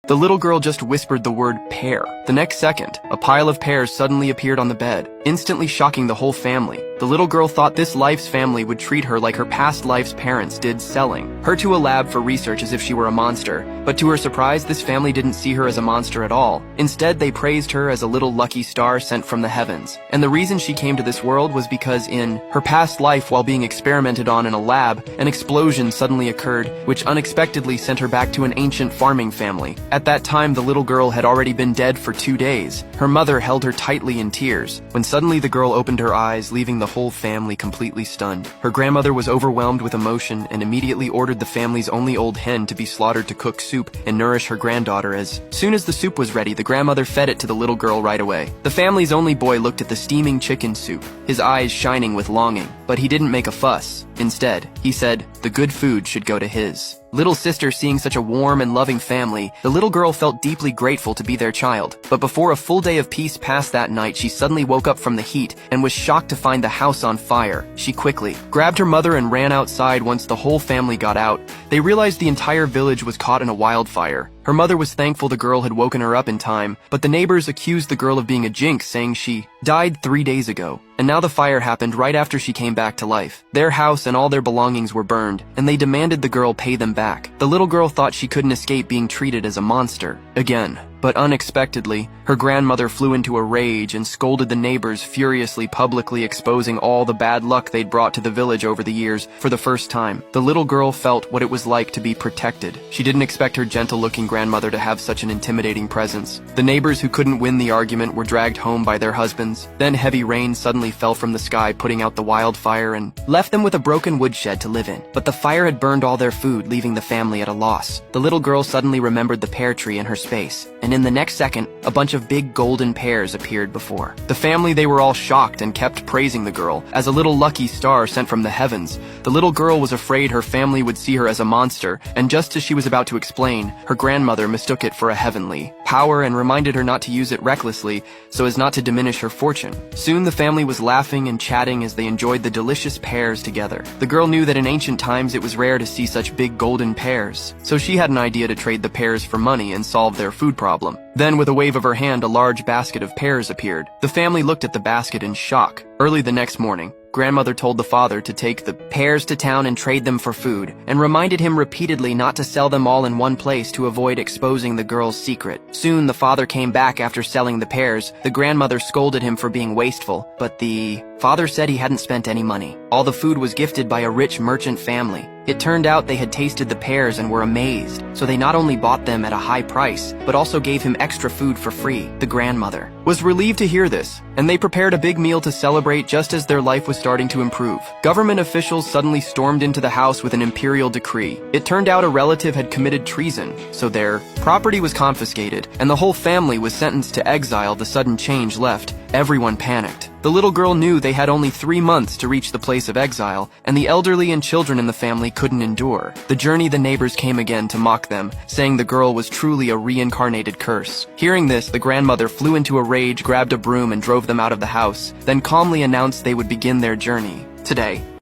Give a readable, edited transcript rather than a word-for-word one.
The little girl just whispered the word pear. The next second, a pile of pears suddenly appeared on the bed, instantly shocking the whole family. The little girl thought this life's family would treat her like her past life's parents did, selling her to a lab for research as if she were a monster. But to her surprise, this family didn't see her as a monster at all. Instead, they praised her as a little lucky star sent from the heavens. And the reason she came to this world was because in her past life, while being experimented on in a lab, an explosion suddenly occurred, which unexpectedly sent her back to an ancient farming family. At that time, the little girl had already been dead for 2 days. Her mother held her tightly in tears, when suddenly the girl opened her eyes, leaving the whole family completely stunned. Her grandmother was overwhelmed with emotion and immediately ordered the family's only old hen to be slaughtered to cook soup and nourish her granddaughter. As soon as the soup was ready, the grandmother fed it to the little girl right away. The family's only boy looked at the steaming chicken soup, his eyes shining with longing, but he didn't make a fuss. Instead, he said, the good food should go to his little sister. Seeing such a warm and loving family, the little girl felt deeply grateful to be their child. But before a full day of peace passed that night, she suddenly woke up from the heat and was shocked to find the house on fire. She quickly grabbed her mother and ran outside. Once the whole family got out, they realized the entire village was caught in a wildfire. Her mother was thankful the girl had woken her up in time, but the neighbors accused the girl of being a jinx, saying she died 3 days ago. And now the fire happened right after she came back to life. Their house and all their belongings were burned, and they demanded the girl pay them back. The little girl thought she couldn't escape being treated as a monster again. But unexpectedly, her grandmother flew into a rage and scolded the neighbors furiously, publicly exposing all the bad luck they'd brought to the village over the years. For the first time, the little girl felt what it was like to be protected. She didn't expect her gentle-looking grandmother to have such an intimidating presence. The neighbors who couldn't win the argument were dragged home by their husbands. Then heavy rain suddenly fell from the sky, putting out the wildfire and left them with a broken woodshed to live in. But the fire had burned all their food, leaving the family at a loss. The little girl suddenly remembered the pear tree in her space, and in the next second, a bunch of big golden pears appeared before the family. They were all shocked and kept praising the girl as a little lucky star sent from the heavens. The little girl was afraid her family would see her as a monster, and just as she was about to explain, her grandmother mistook it for a heavenly power and reminded her not to use it recklessly so as not to diminish her fortune. Soon the family was laughing and chatting as they enjoyed the delicious pears together. The girl knew that in ancient times it was rare to see such big golden pears, so she had an idea to trade the pears for money and solve their food problem. Then, with a wave of her hand, a large basket of pears appeared. The family looked at the basket in shock. Early the next morning, grandmother told the father to take the pears to town and trade them for food, and reminded him repeatedly not to sell them all in one place to avoid exposing the girl's secret. Soon the father came back after selling the pears. The grandmother scolded him for being wasteful, but the father said he hadn't spent any money. All the food was gifted by a rich merchant family. It turned out they had tasted the pears and were amazed, so they not only bought them at a high price, but also gave him extra food for free. The grandmother was relieved to hear this, and they prepared a big meal to celebrate just as their life was starting to improve. Government officials suddenly stormed into the house with an imperial decree. It turned out a relative had committed treason, so their property was confiscated, and the whole family was sentenced to exile. The sudden change left everyone panicked. The little girl knew they had only 3 months to reach the place of exile, and the elderly and children in the family couldn't endure the journey. The neighbors came again to mock them, saying the girl was truly a reincarnated curse. Hearing this, the grandmother flew into a rage, grabbed a broom, and drove them out of the house, then calmly announced they would begin their journey today.